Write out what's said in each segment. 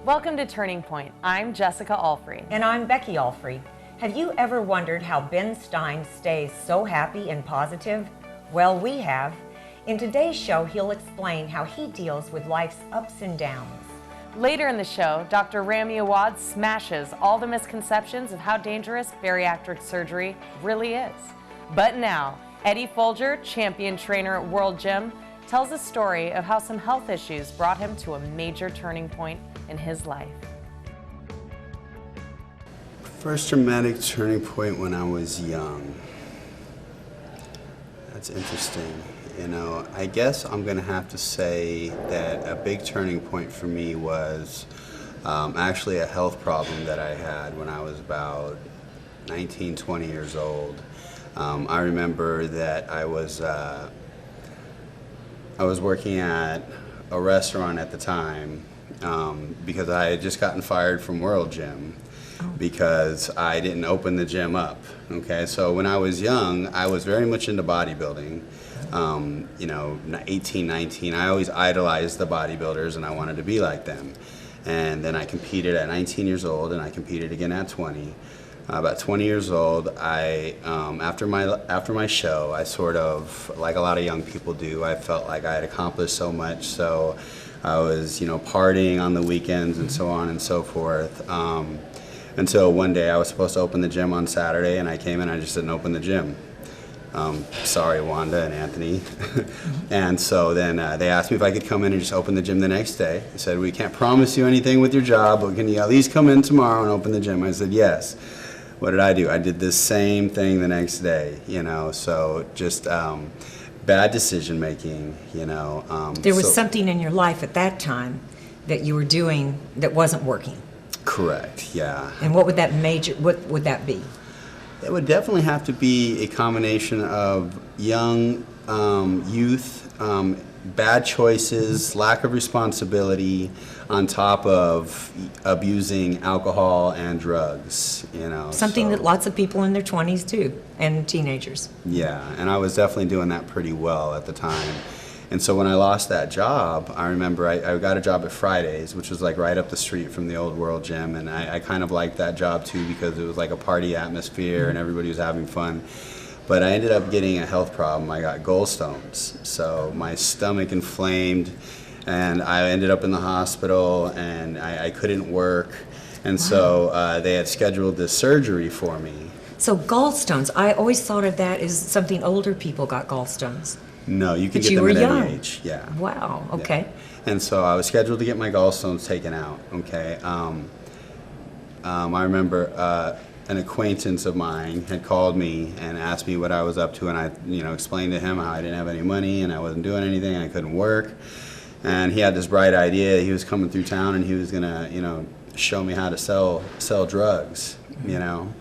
Welcome to Turning Point. I'm Jessica Alfrey. And I'm Becky Alfrey. Have you ever wondered how Ben Stein stays so happy and positive? Well, we have. In today's show, he'll explain how he deals with life's ups and downs. Later in the show, Dr. Ramy Awad smashes all the misconceptions of how dangerous bariatric surgery really is. But now, Eddie Foulger, champion trainer at World Gym, tells a story of how some health issues brought him to a major turning point in his life. First dramatic turning point when I was young. That's interesting. You know, I guess I'm gonna have to say that a big turning point for me was actually a health problem that I had when I was about 19, 20 years old. I remember that I was working at a restaurant at the time because I had just gotten fired from World Gym because I didn't open the gym up. Okay, so when I was young, I was very much into bodybuilding. You know, 18, 19, I always idolized the bodybuilders and I wanted to be like them. And then I competed at 19 years old and I competed again at 20. About 20 years old, after my show, I sort of, like a lot of young people do, I felt like I had accomplished so much. So I was, you know, partying on the weekends and so on and so forth. Until one day I was supposed to open the gym on Saturday, and I came in, I just didn't open the gym. Sorry, Wanda and Anthony. And so then they asked me if I could come in and just open the gym the next day. They said, we can't promise you anything with your job, but can you at least come in tomorrow and open the gym? I said, yes. What did I do? I did the same thing the next day, you know, so just bad decision making, you know. There was something in your life at that time that you were doing that wasn't working. Correct, yeah. And what would that be? It would definitely have to be a combination of young youth, bad choices, lack of responsibility, on top of abusing alcohol and drugs, you know. Something that lots of people in their 20s do, and teenagers. Yeah, and I was definitely doing that pretty well at the time. And so when I lost that job, I remember I got a job at Fridays, which was like right up the street from the old World Gym, and I kind of liked that job too because it was like a party atmosphere and everybody was having fun. But I ended up getting a health problem. I got gallstones, so my stomach inflamed, and I ended up in the hospital, and I couldn't work, and so they had scheduled this surgery for me. So gallstones, I always thought of that as something older people got gallstones. No, you can But get you them were at young. any age. Yeah. Wow, okay. Yeah. And so I was scheduled to get my gallstones taken out, okay. I remember an acquaintance of mine had called me and asked me what I was up to, and I, you know, explained to him how I didn't have any money and I wasn't doing anything, I couldn't work. And he had this bright idea. He was coming through town and he was gonna, you know, show me how to sell drugs, you know.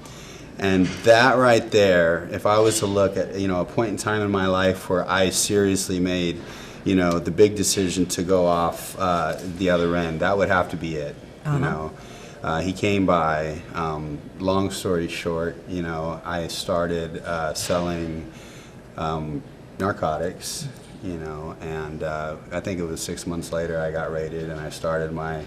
And that right there, if I was to look at, you know, a point in time in my life where I seriously made, you know, the big decision to go off the other end, that would have to be it, you know. He came by. Long story short, you know, I started selling narcotics, you know, and I think it was 6 months later I got raided and I started my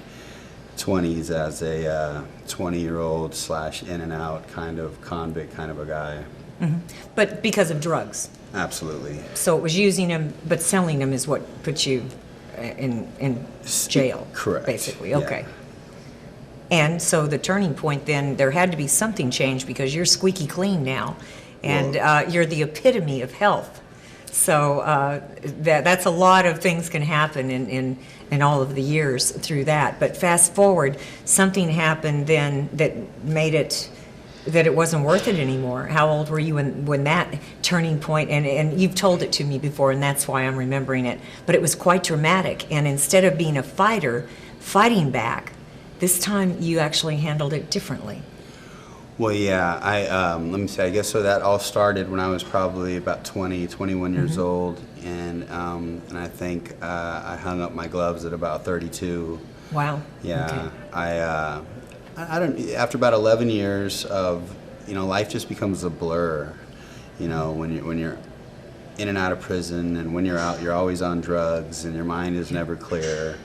20s as a 20-year-old / in and out kind of convict kind of a guy. Mm-hmm. But because of drugs? Absolutely. So it was using them, but selling them is what put you in jail? Correct. Basically, Yeah. okay. And so the turning point then, there had to be something changed because you're squeaky clean now, and you're the epitome of health. So that's a lot of things can happen in all of the years through that. But fast forward, something happened then that made it that it wasn't worth it anymore. How old were you when that turning point, and you've told it to me before, and that's why I'm remembering it, but it was quite dramatic. And instead of being a fighter, fighting back, this time you actually handled it differently. Well, yeah, let me see, I guess so that all started when I was probably about 20, 21 years old, and I think I hung up my gloves at about 32. Wow. Yeah, Okay. I don't, after about 11 years of, you know, life just becomes a blur, you know, when you're in and out of prison, and when you're out, you're always on drugs, and your mind is never clear.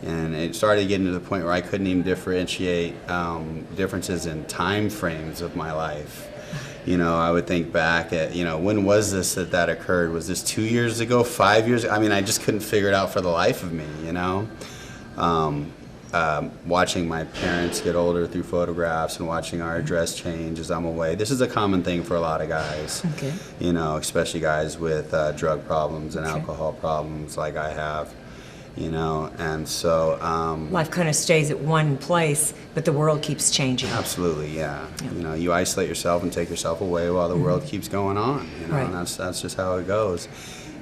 And it started getting to the point where I couldn't even differentiate differences in time frames of my life. You know, I would think back at, you know, when was this that occurred? Was this 2 years ago, 5 years ago? I mean, I just couldn't figure it out for the life of me, you know? Watching my parents get older through photographs and watching our dress change as I'm away. This is a common thing for a lot of guys, you know, especially guys with drug problems and alcohol problems like I have. You know, and so life kind of stays at one place, but the world keeps changing. Absolutely, yeah. You know, you isolate yourself and take yourself away while the world keeps going on. You know, Right. and that's just how it goes.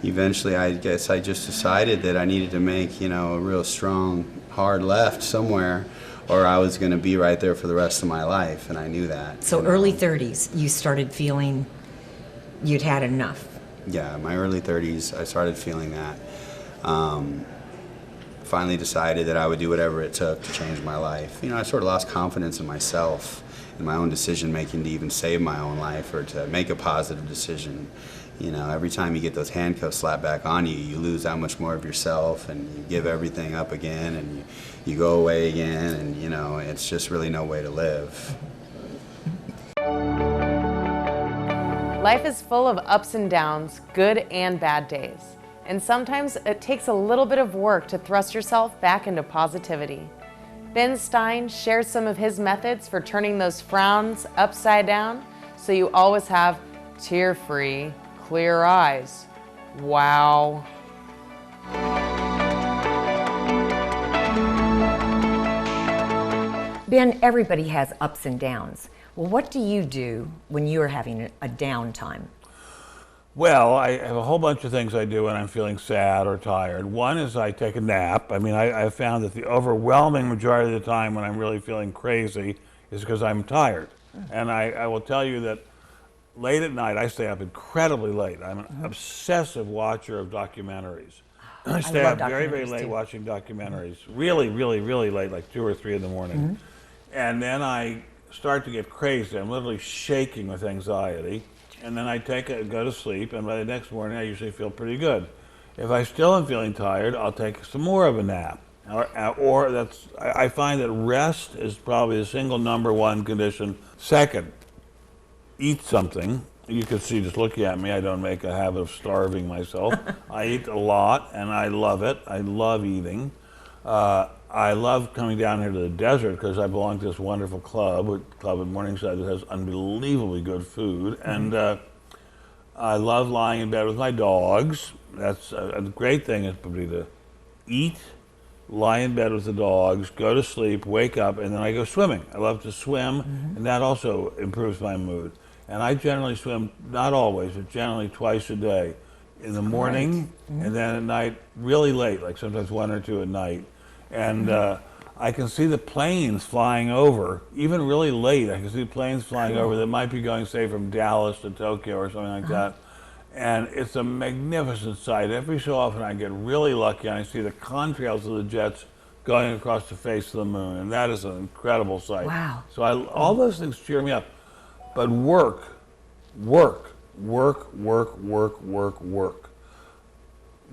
Eventually, I guess I just decided that I needed to make, you know, a real strong, hard left somewhere, or I was going to be right there for the rest of my life, and I knew that. So you know. early 30s, you started feeling you'd had enough. Yeah, my early 30s, I started feeling that. Finally decided that I would do whatever it took to change my life. You know, I sort of lost confidence in myself, in my own decision making to even save my own life or to make a positive decision. You know, every time you get those handcuffs slapped back on you, you lose that much more of yourself, and you give everything up again, and you go away again, and you know, it's just really no way to live. Life is full of ups and downs, good and bad days. And sometimes it takes a little bit of work to thrust yourself back into positivity. Ben Stein shares some of his methods for turning those frowns upside down so you always have tear-free, clear eyes. Wow. Ben, everybody has ups and downs. Well, what do you do when you are having a downtime? Well, I have a whole bunch of things I do when I'm feeling sad or tired. One is I take a nap. I mean, I've found that the overwhelming majority of the time when I'm really feeling crazy is because I'm tired. And I will tell you that late at night, I stay up incredibly late. I'm an obsessive watcher of documentaries. I stay love up very, very documentaries, late too. watching documentaries, really, really, really late, like 2 or 3 in the morning. And then I start to get crazy. I'm literally shaking with anxiety. And then I go to sleep, and by the next morning I usually feel pretty good. If I still am feeling tired, I'll take some more of a nap. I find that rest is probably the single number one condition. Second, eat something. You can see just looking at me, I don't make a habit of starving myself. I eat a lot, and I love it. I love eating. I love coming down here to the desert because I belong to this wonderful club in Morningside that has unbelievably good food. And I love lying in bed with my dogs. That's a great thing is probably to eat, lie in bed with the dogs, go to sleep, wake up, and then I go swimming. I love to swim, and that also improves my mood. And I generally swim, not always, but generally twice a day. In the morning, and then at night, really late, like sometimes 1 or 2 at night. And I can see the planes flying over, even really late. I can see planes flying over that might be going, say, from Dallas to Tokyo or something like that. And it's a magnificent sight. Every so often I get really lucky and I see the contrails of the jets going across the face of the moon. And that is an incredible sight. Wow. So all those things cheer me up. But work.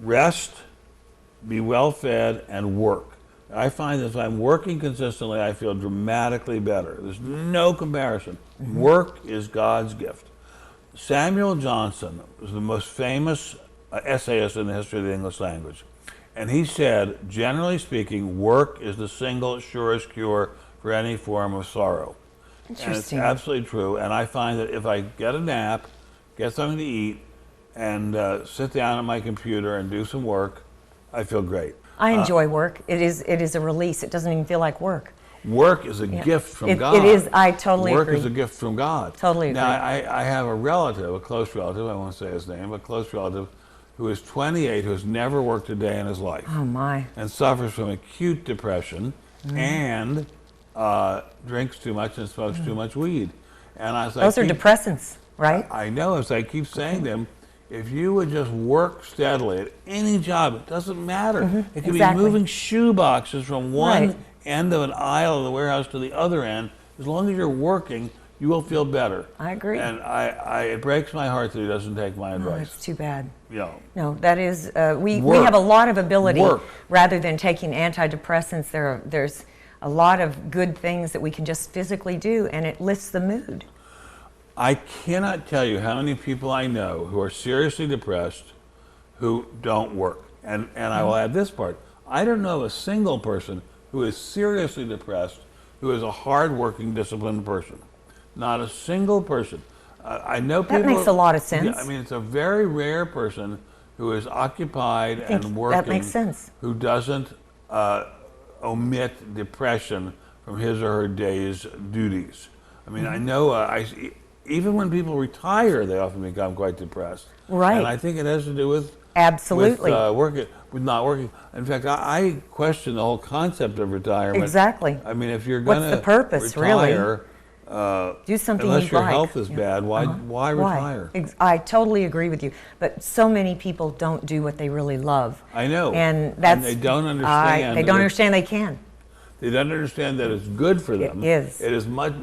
Rest, be well fed, and work. I find that if I'm working consistently, I feel dramatically better. There's no comparison. Work is God's gift. Samuel Johnson was the most famous essayist in the history of the English language. And he said, generally speaking, work is the single surest cure for any form of sorrow. Interesting. And it's absolutely true. And I find that if I get a nap, get something to eat, and sit down at my computer and do some work, I feel great. I enjoy work. It is a release. It doesn't even feel like work. Work is a gift from God. It is. I totally Work agree. is a gift from God. Totally agree. Now, I have a relative, a close relative, I won't say his name, a close relative, who is 28, who has never worked a day in his life. Oh, my. And suffers from acute depression and drinks too much and smokes too much weed. And Those are depressants, right? I know, as I keep saying to them, if you would just work steadily at any job, it doesn't matter. It could exactly. be moving shoe boxes from one Right. end of an aisle of the warehouse to the other end. As long as you're working, you will feel better. I agree. And it breaks my heart that he doesn't take my Oh, advice. it's too bad. Yeah. No, that is, we Work. have a lot of ability. Work. Rather than taking antidepressants, there's a lot of good things that we can just physically do, and it lifts the mood. I cannot tell you how many people I know who are seriously depressed who don't work. And I will add this part. I don't know a single person who is seriously depressed who is a hard-working, disciplined person. Not a single person. I know people... That makes a lot of sense. Yeah, I mean, it's a very rare person who is occupied and working. That makes sense. Who doesn't omit depression from his or her day's duties. I mean, I know, even when people retire, they often become quite depressed. Right. And I think it has to do with Absolutely. with not working. In fact, I question the whole concept of retirement. Exactly. I mean, if you're going to What's the purpose, retire, do something unless you your like. health is bad, why retire? I totally agree with you. But so many people don't do what they really love. I know. And that's they don't understand. They don't understand they can. They don't understand that it's good for them. It is. It is much.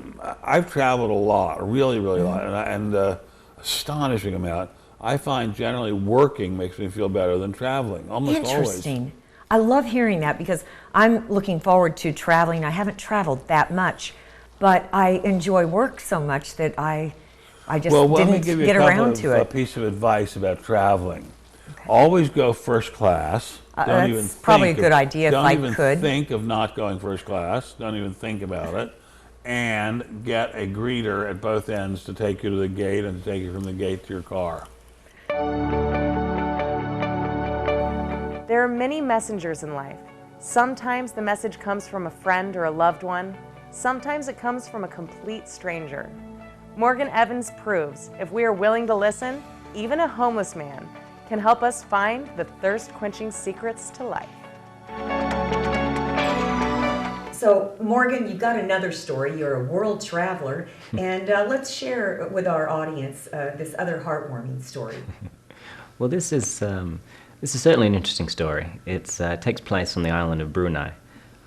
I've traveled a lot, really, really a lot, and astonishing amount. I find generally working makes me feel better than traveling, almost always. Interesting. I love hearing that because I'm looking forward to traveling. I haven't traveled that much, but I enjoy work so much that I just let me didn't give you get a around couple to of it. piece of advice about traveling. Always go first class. Don't That's even probably think a good idea if I Don't even could. think of not going first class. Don't even think about it. And get a greeter at both ends to take you to the gate and to take you from the gate to your car. There are many messengers in life. Sometimes the message comes from a friend or a loved one. Sometimes it comes from a complete stranger. Morgan Evans proves if we are willing to listen, even a homeless man can help us find the thirst-quenching secrets to life. So, Morgan, you've got another story. You're a world traveler, and let's share with our audience this other heartwarming story. Well, this is certainly an interesting story. It takes place on the island of Brunei.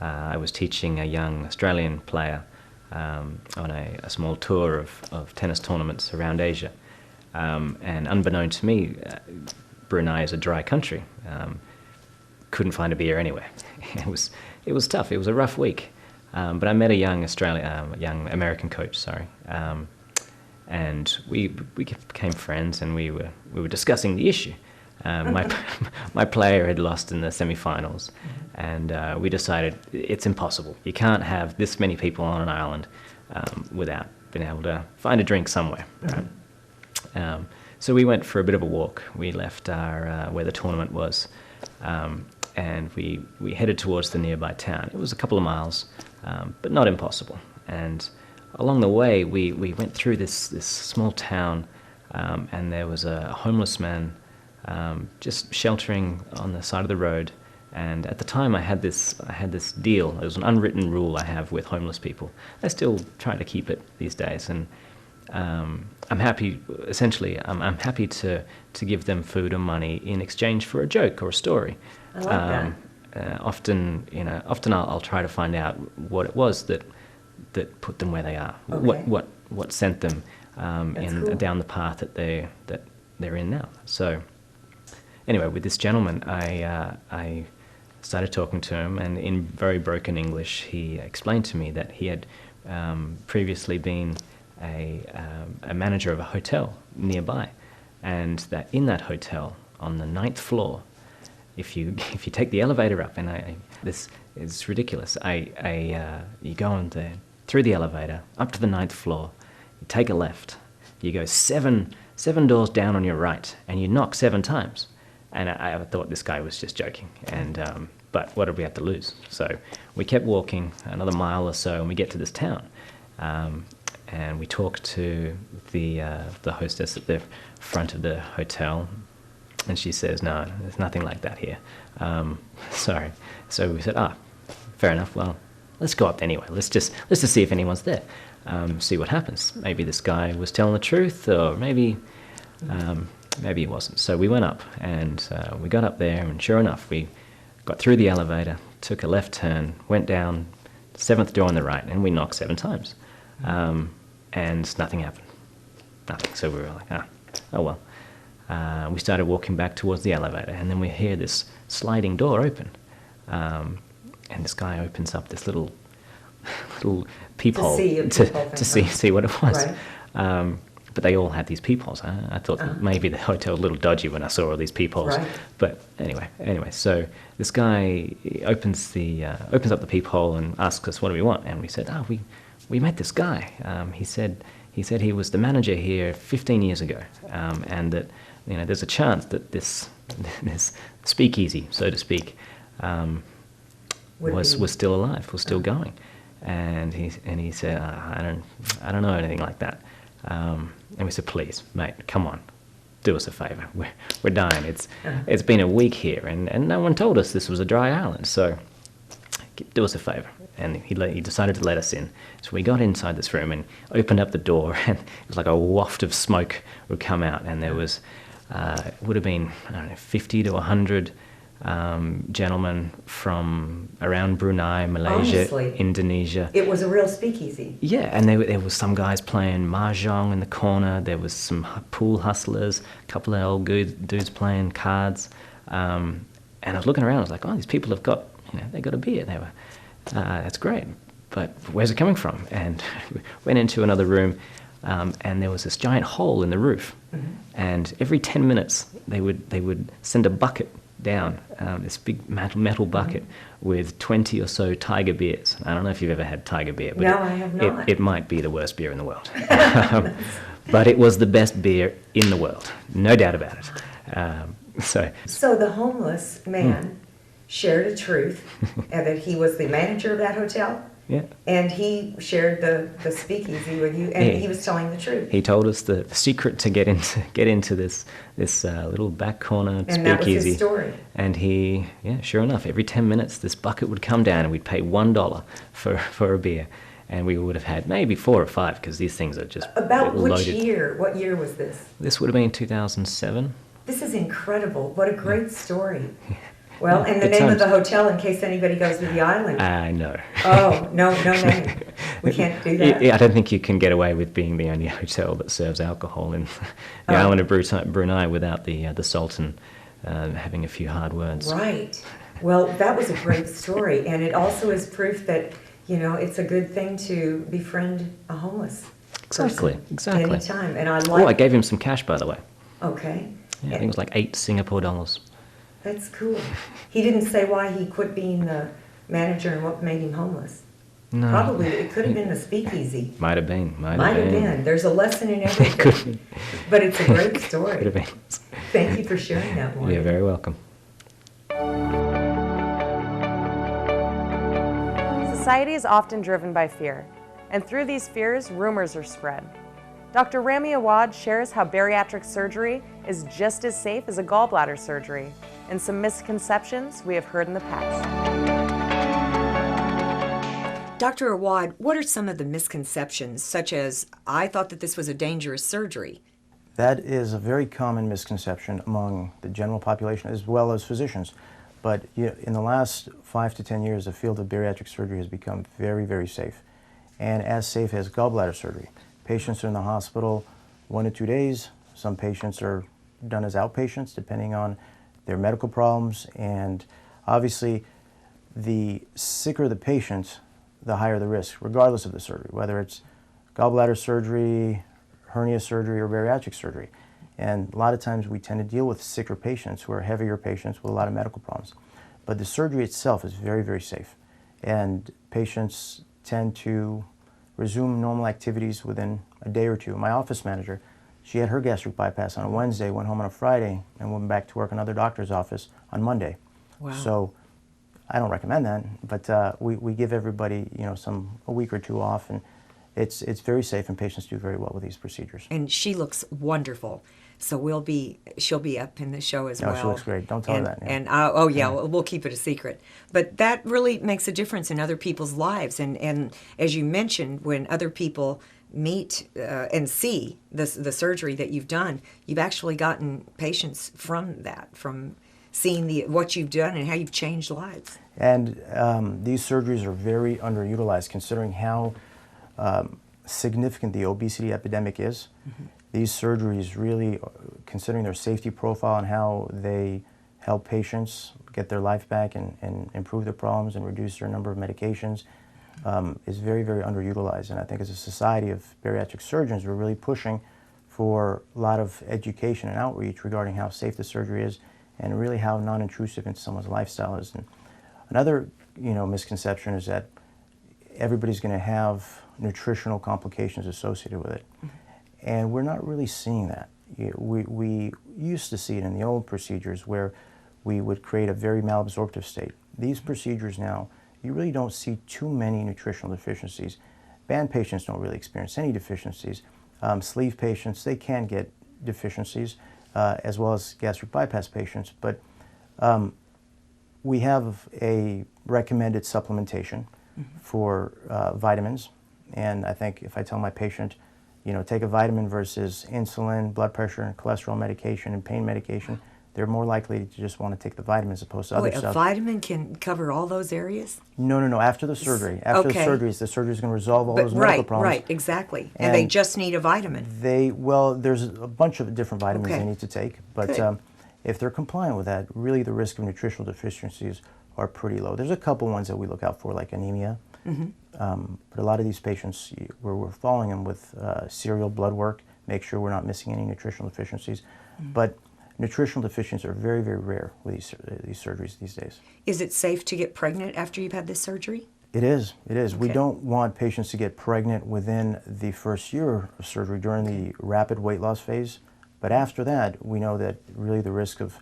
I was teaching a young Australian player on a small tour of tennis tournaments around Asia. And unbeknown to me, Brunei is a dry country. Couldn't find a beer anywhere. It was tough. It was a rough week. But I met a young American coach, and we became friends, and we were discussing the issue. My player had lost in the semi-finals, and we decided it's impossible. You can't have this many people on an island without being able to find a drink somewhere. Right? So we went for a bit of a walk. We left our where the tournament was, and we headed towards the nearby town. It was a couple of miles, but not impossible. And along the way, we went through this small town, and there was a homeless man just sheltering on the side of the road. And at the time, I had this deal. It was an unwritten rule I have with homeless people. I still try to keep it these days, and I'm happy. Essentially, I'm happy to give them food or money in exchange for a joke or a story. I like that. Often I'll try to find out what it was that put them where they are. Okay. What sent them Cool. down the path that they're in now. So anyway, with this gentleman, I started talking to him, and in very broken English, he explained to me that he had previously been a manager of a hotel nearby, and that in that hotel, on the 9th floor, if you take the elevator up, and this is ridiculous, you go on there through the elevator up to the 9th floor, you take a left, you go seven doors down on your right, and you knock 7 times. And I thought this guy was just joking, and but what did we have to lose? So we kept walking another mile or so, and we get to this town, and we talk to the hostess at the front of the hotel, and she says, "No, there's nothing like that here." Sorry. So we said, fair enough. Well, let's go up anyway. Let's just see if anyone's there. See what happens. Maybe this guy was telling the truth, or maybe he wasn't. So we went up, and we got up there, and sure enough, we got through the elevator, took a left turn, went down the 7th door on the right, and we knocked 7 times. and nothing happened. Nothing. So we were like, oh well. We started walking back towards the elevator, and then we hear this sliding door open. And this guy opens up this little peephole to see what it was. Right. But they all had these peepholes. I thought maybe the hotel was a little dodgy when I saw all these peepholes. Right. But anyway, so this guy opens up the peephole and asks us, what do we want? And we said, we met this guy. He said he was the manager here 15 years ago, and that there's a chance that this speakeasy, so to speak, was still alive, was still going. And he said, I don't know anything like that. And we said, please, mate, come on, do us a favour. We're dying. It's been a week here, and no one told us this was a dry island. So do us a favour. And he decided to let us in. So we got inside this room and opened up the door, and it was like a waft of smoke would come out, and there was it would have been 50 to 100 gentlemen from around Brunei, Malaysia, Honestly, Indonesia. it was a real speakeasy. Yeah, and there was some guys playing mahjong in the corner. There was some pool hustlers, a couple of old dudes playing cards. And I was looking around. I was like, oh, these people have got, they got a beer. They were, that's great. But where's it coming from? And we went into another room, and there was this giant hole in the roof. Mm-hmm. And every 10 minutes, they would send a bucket down, this big metal bucket with 20 or so Tiger beers. I don't know if you've ever had Tiger beer, but No, I have not. It might be the worst beer in the world. But it was the best beer in the world, no doubt about it. So the homeless man shared a truth, and that he was the manager of that hotel. Yeah. And he shared the speakeasy with you, and Yeah. he was telling the truth. He told us the secret to get into this little back corner speakeasy. And that was his story. And sure enough, every 10 minutes this bucket would come down, and we'd pay $1 for a beer, and we would have had maybe 4 or 5, because these things are just About which loaded. year? What year was this? This would have been 2007. This is incredible. What a great story. Well, and the Good name times. of the hotel, in case anybody goes to the island. I know. Oh, no name. We can't do that. Yeah, I don't think you can get away with being the only hotel that serves alcohol in the island of Brunei without the Sultan having a few hard words. Right. Well, that was a great story, and it also is proof that, it's a good thing to befriend a homeless Exactly. anytime. And I gave him some cash, by the way. Okay. Yeah, I think it was like 8 Singapore dollars. That's cool. He didn't say why he quit being the manager and what made him homeless. No. Probably it could have been the speakeasy. Might have been. There's a lesson in everything. But it's a great story. Could have been. Thank you for sharing that one. You're very welcome. Society is often driven by fear, and through these fears, rumors are spread. Dr. Ramy Awad shares how bariatric surgery is just as safe as a gallbladder surgery, and some misconceptions we have heard in the past. Dr. Awad, what are some of the misconceptions, such as, I thought that this was a dangerous surgery? That is a very common misconception among the general population as well as physicians. But in the last 5 to 10 years, the field of bariatric surgery has become very, very safe, and as safe as gallbladder surgery. Patients are in the hospital 1 to 2 days. Some patients are done as outpatients depending on their medical problems, and obviously the sicker the patient, the higher the risk, regardless of the surgery, whether it's gallbladder surgery, hernia surgery, or bariatric surgery. And a lot of times we tend to deal with sicker patients who are heavier patients with a lot of medical problems. But the surgery itself is very, very safe, and patients tend to resume normal activities within a day or two. My office manager, she had her gastric bypass on a Wednesday, went home on a Friday, and went back to work in another doctor's office on Monday. Wow. So I don't recommend that, but we give everybody a week or 2 off, and it's very safe, and patients do very well with these procedures. And she looks wonderful. So she'll be up in the show as well. No, she looks great. Don't tell her that. Yeah. We'll keep it a secret. But that really makes a difference in other people's lives. And as you mentioned, when other people meet and see the surgery that you've done, you've actually gotten patients from that, from seeing what you've done and how you've changed lives. And these surgeries are very underutilized, considering how significant the obesity epidemic is, these surgeries really, considering their safety profile and how they help patients get their life back and improve their problems and reduce their number of medications, is very, very underutilized. And I think as a society of bariatric surgeons, we're really pushing for a lot of education and outreach regarding how safe the surgery is and really how non-intrusive into someone's lifestyle is. And another, misconception is that everybody's going to have nutritional complications associated with it. And we're not really seeing that. We used to see it in the old procedures where we would create a very malabsorptive state. These procedures now, you really don't see too many nutritional deficiencies. Band patients don't really experience any deficiencies. Sleeve patients, they can get deficiencies, as well as gastric bypass patients. But we have a recommended supplementation for vitamins. And I think if I tell my patient, take a vitamin versus insulin, blood pressure, and cholesterol medication and pain medication, they're more likely to just want to take the vitamins as opposed to other Wait, stuff. a vitamin can cover all those areas? No. After the surgery. After Okay. the surgery is going to resolve all those medical problems. Right, exactly. And they just need a vitamin. There's a bunch of different vitamins Okay. they need to take, but Good. if they're compliant with that, really the risk of nutritional deficiencies are pretty low. There's a couple ones that we look out for, like anemia. But a lot of these patients, we're following them with serial blood work, make sure we're not missing any nutritional deficiencies. But nutritional deficiencies are very, very rare with these surgeries these days. Is it safe to get pregnant after you've had this surgery? It is. We Okay. don't want patients to get pregnant within the first year of surgery during the rapid weight loss phase. But after that, we know that really the risk of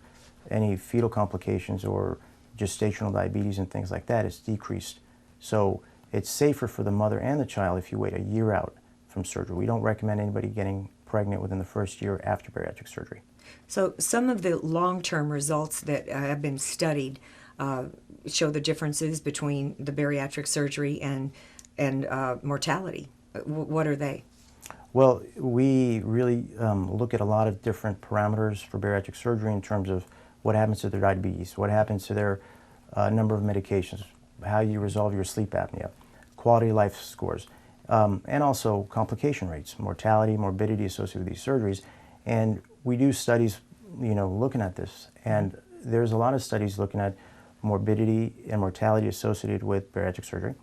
any fetal complications or gestational diabetes and things like that is decreased. So it's safer for the mother and the child if you wait a year out from surgery. We don't recommend anybody getting pregnant within the first year after bariatric surgery. So some of the long-term results that have been studied show the differences between the bariatric surgery and mortality. What are they? Well, we really look at a lot of different parameters for bariatric surgery in terms of what happens to their diabetes, what happens to their number of medications, how you resolve your sleep apnea, quality of life scores, and also complication rates, mortality, morbidity associated with these surgeries. And we do studies, looking at this. And there's a lot of studies looking at morbidity and mortality associated with bariatric surgery.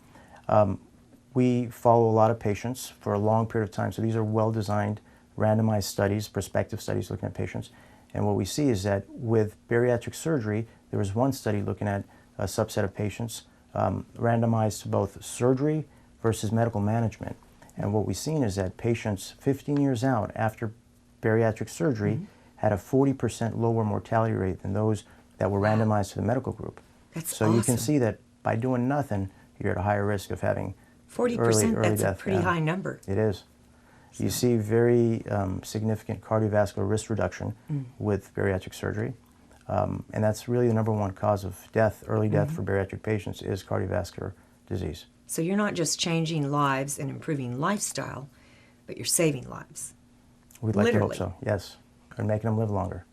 We follow a lot of patients for a long period of time. So these are well-designed, randomized studies, prospective studies looking at patients. And what we see is that with bariatric surgery, there was one study looking at a subset of patients randomized to both surgery versus medical management. And what we've seen is that patients 15 years out after bariatric surgery had a 40% lower mortality rate than those that were randomized to the medical group. That's so you can awesome. see that by doing nothing, you're at a higher risk of having 40%, early that's death. a pretty high number. It is. You see very significant cardiovascular risk reduction with bariatric surgery. And that's really the number one cause of death, early death for bariatric patients is cardiovascular disease. So you're not just changing lives and improving lifestyle, but you're saving lives. We'd like Literally. to hope so, yes. And making them live longer.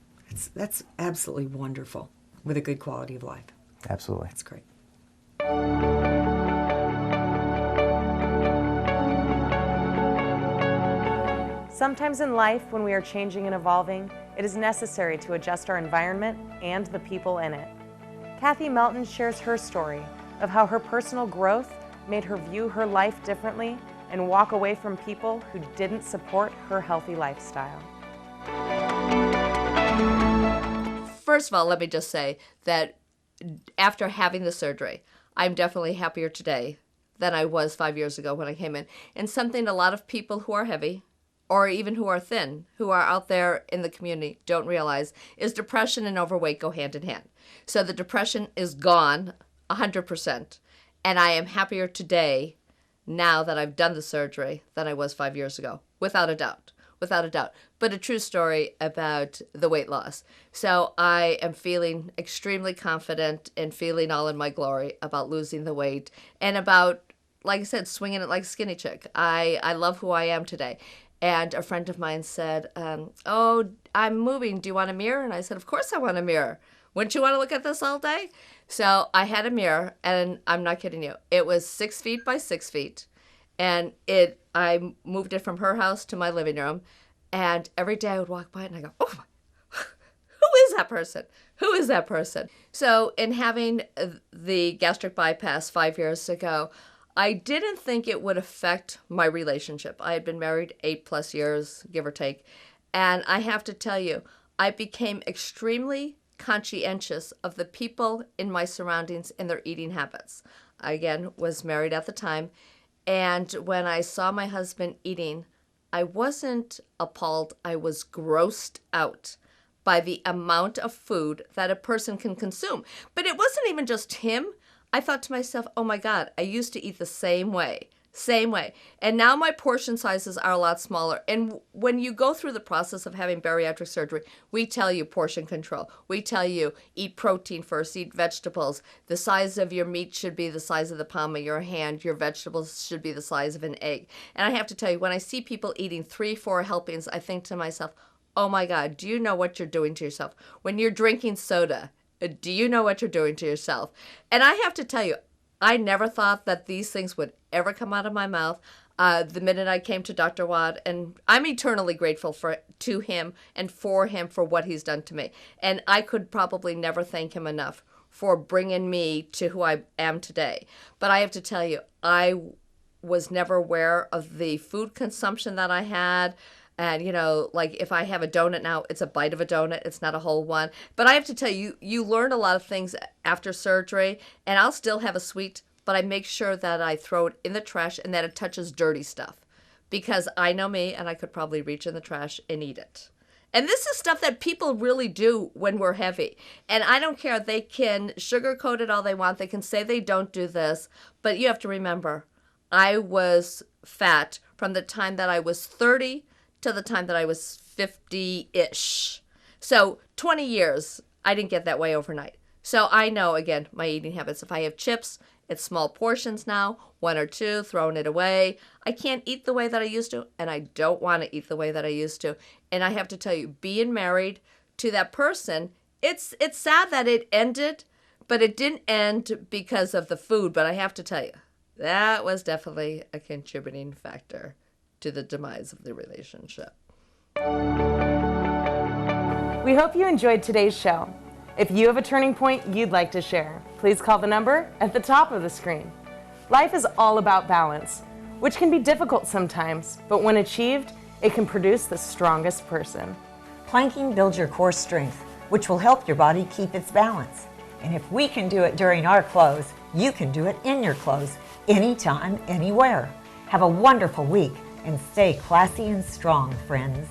That's absolutely wonderful with a good quality of life. Absolutely. That's great. Sometimes in life, when we are changing and evolving, it is necessary to adjust our environment and the people in it. Kathy Melton shares her story of how her personal growth made her view her life differently and walk away from people who didn't support her healthy lifestyle. First of all, let me just say that after having the surgery, I'm definitely happier today than I was 5 years ago when I came in. And something a lot of people who are heavy or even who are thin, who are out there in the community, don't realize is depression and overweight go hand in hand. So the depression is gone 100%. And I am happier today now that I've done the surgery than I was 5 years ago, without a doubt. Without a doubt. But a true story about the weight loss. So I am feeling extremely confident and feeling all in my glory about losing the weight and about, like I said, swinging it like a skinny chick. I love who I am today. And a friend of mine said, oh, I'm moving. Do you want a mirror? And I said, of course I want a mirror. Wouldn't you want to look at this all day? So I had a mirror, and I'm not kidding you. It was 6 feet by 6 feet. And I moved it from her house to my living room. And every day I would walk by it and I go, oh my, who is that person? Who is that person? So in having the gastric bypass 5 years ago, I didn't think it would affect my relationship. I had been married 8+ years, give or take. And I have to tell you, I became extremely conscientious of the people in my surroundings and their eating habits. I, again, was married at the time. And when I saw my husband eating, I wasn't appalled. I was grossed out by the amount of food that a person can consume. But it wasn't even just him. I thought to myself, oh my God, I used to eat the same way. And now my portion sizes are a lot smaller. And when you go through the process of having bariatric surgery, we tell you portion control. We tell you eat protein first, eat vegetables. The size of your meat should be the size of the palm of your hand. Your vegetables should be the size of an egg. And I have to tell you, when I see people eating 3-4 helpings, I think to myself, oh my God, do you know what you're doing to yourself? When you're drinking soda, do you know what you're doing to yourself? And I have to tell you, I never thought that these things would ever come out of my mouth. The minute I came to Dr. Awad, and I'm eternally grateful to him and for him for what he's done to me. And I could probably never thank him enough for bringing me to who I am today. But I have to tell you, I was never aware of the food consumption that I had. And, you know, like if I have a donut now, it's a bite of a donut. It's not a whole one. But I have to tell you, you learn a lot of things after surgery. And I'll still have a sweet, but I make sure that I throw it in the trash and that it touches dirty stuff. Because I know me, and I could probably reach in the trash and eat it. And this is stuff that people really do when we're heavy. And I don't care. They can sugarcoat it all they want. They can say they don't do this. But you have to remember, I was fat from the time that I was 30 to the time that I was 50-ish. So 20 years, I didn't get that way overnight. So I know, again, my eating habits. If I have chips, it's small portions now, 1 or 2, throwing it away. I can't eat the way that I used to, and I don't want to eat the way that I used to. And I have to tell you, being married to that person, it's sad that it ended, but it didn't end because of the food. But I have to tell you, that was definitely a contributing factor to the demise of the relationship. We hope you enjoyed today's show. If you have a turning point you'd like to share, please call the number at the top of the screen. Life is all about balance, which can be difficult sometimes, but when achieved, it can produce the strongest person. Planking builds your core strength, which will help your body keep its balance. And if we can do it during our clothes, you can do it in your clothes, anytime, anywhere. Have a wonderful week and stay classy and strong, friends.